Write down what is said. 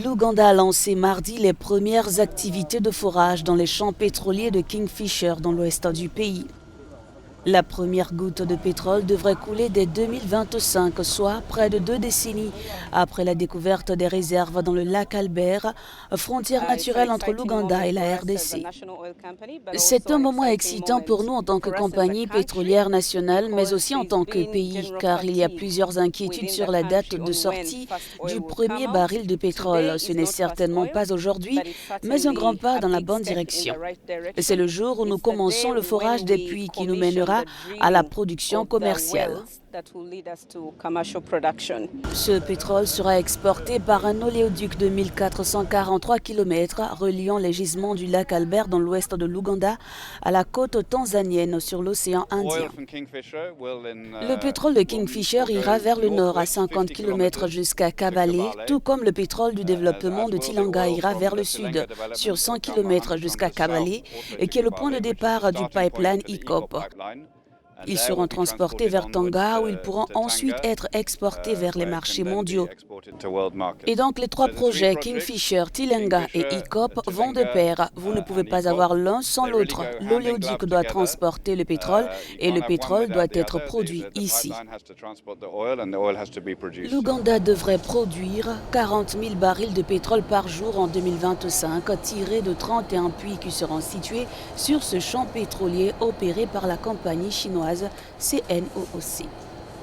L'Ouganda a lancé mardi les premières activités de forage dans les champs pétroliers de Kingfisher dans l'ouest du pays. La première goutte de pétrole devrait couler dès 2025, soit près de 2 décennies après la découverte des réserves dans le lac Albert, frontière naturelle entre l'Ouganda et la RDC. C'est un moment excitant pour nous en tant que compagnie pétrolière nationale, mais aussi en tant que pays, car il y a plusieurs inquiétudes sur la date de sortie du premier baril de pétrole. Ce n'est certainement pas aujourd'hui, mais un grand pas dans la bonne direction. C'est le jour où nous commençons le forage des puits qui nous mènera à la production commerciale. Ce pétrole sera exporté par un oléoduc de 1443 km reliant les gisements du lac Albert dans l'ouest de l'Ouganda à la côte tanzanienne sur l'océan Indien. Le pétrole de Kingfisher ira vers le nord à 50 km jusqu'à Kabale, tout comme le pétrole du développement de Tilanga ira vers le sud sur 100 km jusqu'à Kabale, qui est le point de départ du pipeline EACOP. Ils seront transportés vers Tanga où ils pourront ensuite être exportés vers les marchés mondiaux. Et donc les trois projets Kingfisher, Tilanga et EACOP vont de pair. Vous ne pouvez pas avoir l'un sans l'autre. L'oléoduc doit transporter le pétrole et le pétrole doit être produit ici. L'Ouganda devrait produire 40 000 barils de pétrole par jour en 2025, tirés de 31 puits qui seront situés sur ce champ pétrolier opéré par la compagnie chinoise CNOOC.